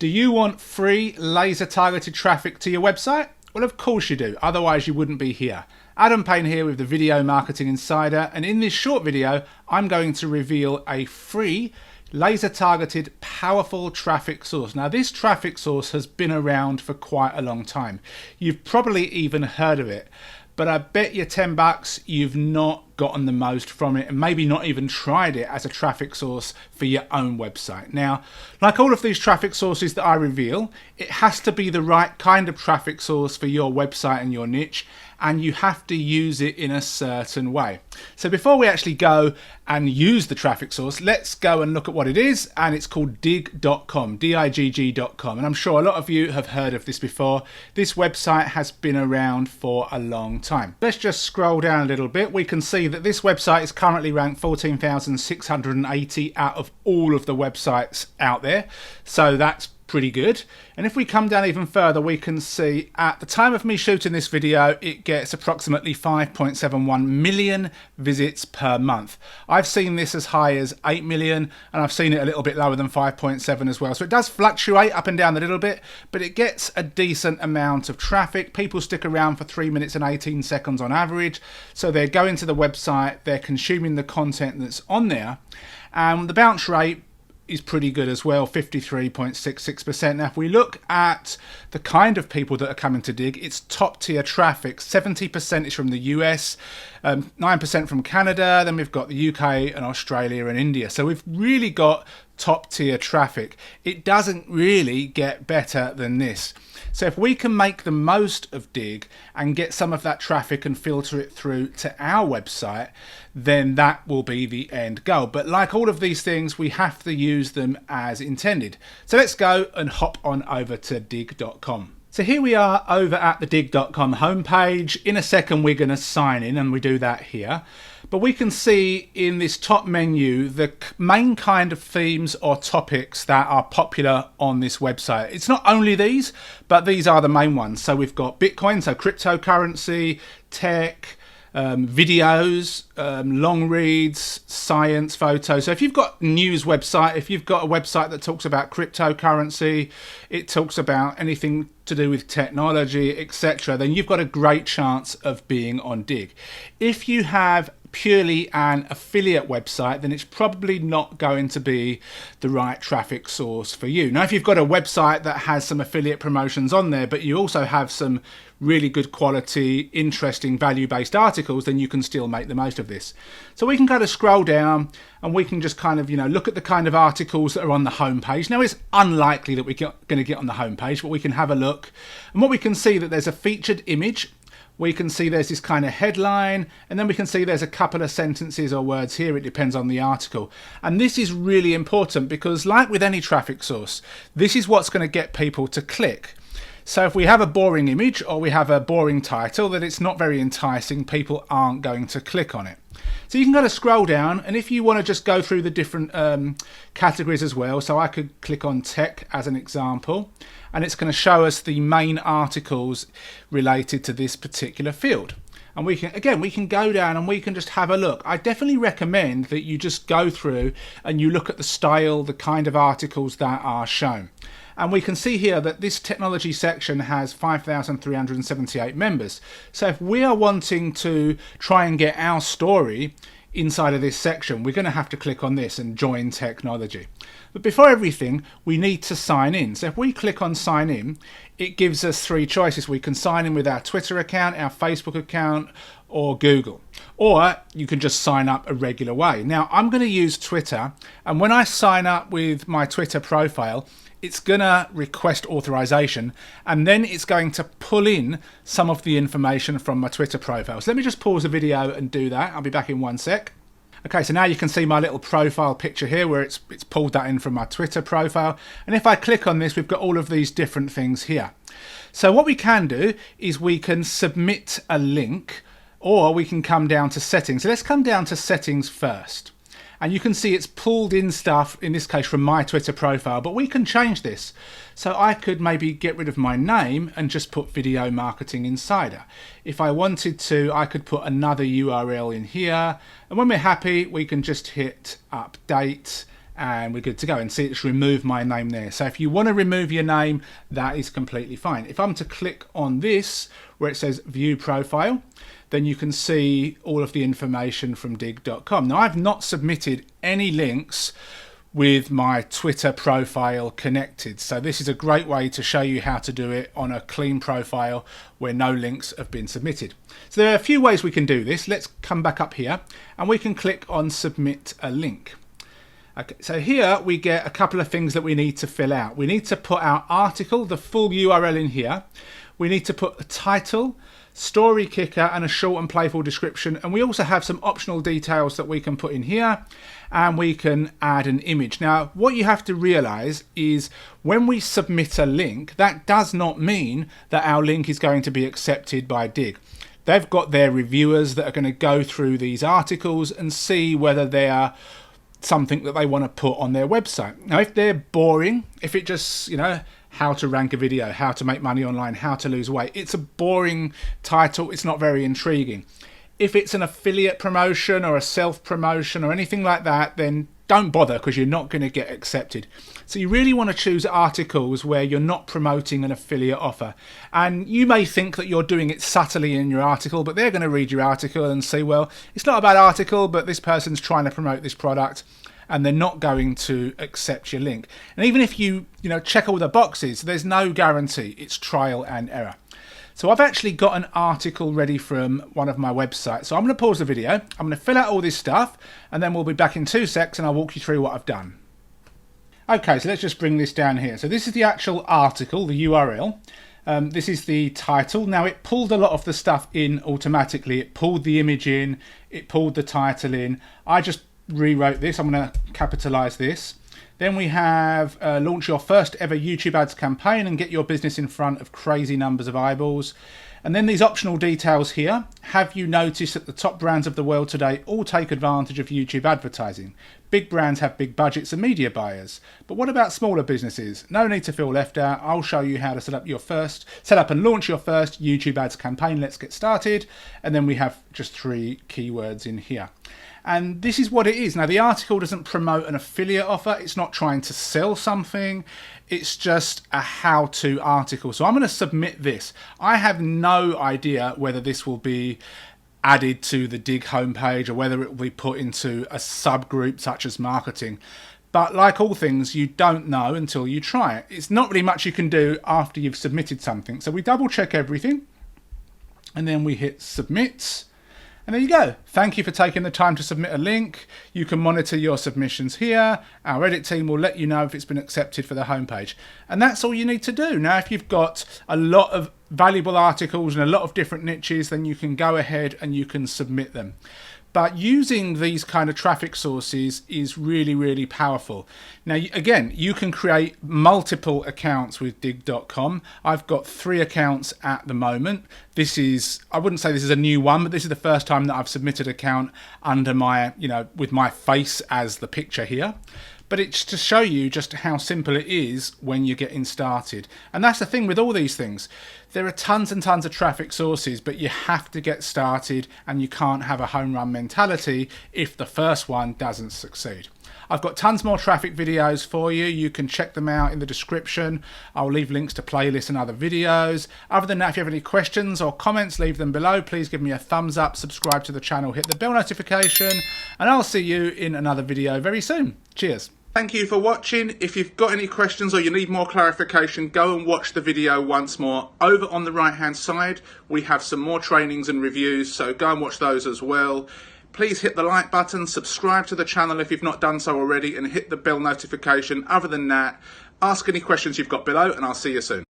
Do you want free laser targeted traffic to your website? Well, of course you do, otherwise you wouldn't be here. Adam Payne here with the Video Marketing Insider, and in this short video I'm going to reveal a free laser targeted powerful traffic source. Now this traffic source has been around for quite a long time. You've probably even heard of it, but I bet you $10 you've not gotten the most from it and maybe not even tried it as a traffic source for your own website. Now, like all of these traffic sources that I reveal, it has to be the right kind of traffic source for your website and your niche, and you have to use it in a certain way. So before we actually go and use the traffic source, let's go and look at what it is, and it's called digg.com, digg.com, and I'm sure a lot of you have heard of this before. This website has been around for a long time. Let's just scroll down a little bit. We can see that this website is currently ranked 14,680 out of all of the websites out there, so that's pretty good. And if we come down even further, we can see at the time of me shooting this video, it gets approximately 5.71 million visits per month. I've seen this as high as 8 million, and I've seen it a little bit lower than 5.7 as well. So it does fluctuate up and down a little bit, but it gets a decent amount of traffic. People stick around for 3 minutes and 18 seconds on average. So they're going to the website, they're consuming the content that's on there, and the bounce rate is pretty good as well, 53.66%. Now if we look at the kind of people that are coming to Digg, it's top tier traffic. 70% is from the US, 9% from Canada, then we've got the UK and Australia and India. So we've really got top tier traffic. It doesn't really get better than this. So if we can make the most of Digg and get some of that traffic and filter it through to our website, then that will be the end goal. But like all of these things, we have to use them as intended. So let's go and hop on over to digg.com. So here we are over at the digg.com homepage. In a second we're going to sign in, and we do that here. But we can see in this top menu the main kind of themes or topics that are popular on this website. It's not only these, but these are the main ones. So we've got Bitcoin, so cryptocurrency, tech, videos, long reads, science, photos. So if you've got a news website, if you've got a website that talks about cryptocurrency, it talks about anything to do with technology, etc., then you've got a great chance of being on Digg. If you have purely an affiliate website, then it's probably not going to be the right traffic source for you. Now, if you've got a website that has some affiliate promotions on there, but you also have some really good quality, interesting, value-based articles, then you can still make the most of this. So we can kind of scroll down and we can just kind of, look at the kind of articles that are on the homepage. Now, it's unlikely that we're going to get on the homepage, but we can have a look. And what we can see that there's a featured image. We can see there's this kind of headline, and then we can see there's a couple of sentences or words here. It depends on the article. And this is really important because, like with any traffic source, this is what's going to get people to click. So if we have a boring image or we have a boring title, that it's not very enticing, people aren't going to click on it. So you can kind of scroll down, and if you want to just go through the different categories as well, so I could click on tech as an example, and it's going to show us the main articles related to this particular field. And we can go down and we can just have a look. I definitely recommend that you just go through and you look at the style, the kind of articles that are shown. And we can see here that this technology section has 5,378 members. So if we are wanting to try and get our story inside of this section, we're going to have to click on this and join technology. But before everything, we need to sign in. So if we click on sign in, it gives us three choices. We can sign in with our Twitter account, our Facebook account, or Google. Or you can just sign up a regular way. Now, I'm going to use Twitter, and when I sign up with my Twitter profile, it's going to request authorization, and then it's going to pull in some of the information from my Twitter profile. So let me just pause the video and do that. I'll be back in one sec. Okay, so now you can see my little profile picture here where it's pulled that in from my Twitter profile. And if I click on this, we've got all of these different things here. So what we can do is we can submit a link, or we can come down to settings. So let's come down to settings first. And you can see it's pulled in stuff, in this case from my Twitter profile, but we can change this. So I could maybe get rid of my name and just put Video Marketing Insider. If I wanted to, I could put another URL in here. And when we're happy, we can just hit update and we're good to go. And see, it's removed my name there. So if you want to remove your name, that is completely fine. If I'm to click on this where it says view profile, then you can see all of the information from dig.com. Now, I've not submitted any links with my Twitter profile connected. So this is a great way to show you how to do it on a clean profile where no links have been submitted. So there are a few ways we can do this. Let's come back up here and we can click on submit a link. Okay, so here we get a couple of things that we need to fill out. We need to put our article, the full URL in here. We need to put a title, story kicker, and a short and playful description. And we also have some optional details that we can put in here, and we can add an image. Now, what you have to realize is when we submit a link, that does not mean that our link is going to be accepted by Dig. They've got their reviewers that are going to go through these articles and see whether they are something that they want to put on their website. Now, if they're boring, if it just, how to rank a video, how to make money online, how to lose weight, it's a boring title, it's not very intriguing. If it's an affiliate promotion or a self-promotion or anything like that, then don't bother, because you're not going to get accepted. So you really want to choose articles where you're not promoting an affiliate offer. And you may think that you're doing it subtly in your article, but they're going to read your article and say, well, it's not a bad article, but this person's trying to promote this product, and they're not going to accept your link. And even if you check all the boxes, there's no guarantee. It's trial and error. So I've actually got an article ready from one of my websites. So I'm going to pause the video. I'm going to fill out all this stuff, and then we'll be back in 2 secs and I'll walk you through what I've done. Okay, so let's just bring this down here. So this is the actual article, the URL. This is the title. Now, it pulled a lot of the stuff in automatically. It pulled the image in, it pulled the title in. I just rewrote this. I'm going to capitalize this. Then we have launch your first ever YouTube ads campaign and get your business in front of crazy numbers of eyeballs. And then these optional details here. Have you noticed that the top brands of the world today all take advantage of YouTube advertising? Big brands have big budgets and media buyers. But what about smaller businesses? No need to feel left out. I'll show you how to set up and launch your first YouTube ads campaign. Let's get started. And then we have just 3 keywords in here. And this is what it is. Now, the article doesn't promote an affiliate offer. It's not trying to sell something. It's just a how-to article. So I'm going to submit this. I have no idea whether this will be added to the Dig homepage or whether it will be put into a subgroup such as marketing. But like all things, you don't know until you try it. It's not really much you can do after you've submitted something. So we double check everything and then we hit submit. And there you go. Thank you for taking the time to submit a link. You can monitor your submissions here. Our edit team will let you know if it's been accepted for the homepage. And that's all you need to do. Now, if you've got a lot of valuable articles and a lot of different niches, then you can go ahead and you can submit them. But using these kind of traffic sources is really, really powerful. Now, again, you can create multiple accounts with dig.com. I've got 3 accounts at the moment. This is, I wouldn't say this is a new one, but this is the first time that I've submitted an account under my, with my face as the picture here. But it's to show you just how simple it is when you're getting started. And that's the thing with all these things. There are tons and tons of traffic sources, but you have to get started, and you can't have a home run mentality if the first one doesn't succeed. I've got tons more traffic videos for you. You can check them out in the description. I'll leave links to playlists and other videos. Other than that, if you have any questions or comments, leave them below. Please give me a thumbs up, subscribe to the channel, hit the bell notification, and I'll see you in another video very soon. Cheers. Thank you for watching. If you've got any questions or you need more clarification, go and watch the video once more. Over on the right hand side, we have some more trainings and reviews, so go and watch those as well. Please hit the like button, subscribe to the channel if you've not done so already, and hit the bell notification. Other than that, ask any questions you've got below, and I'll see you soon.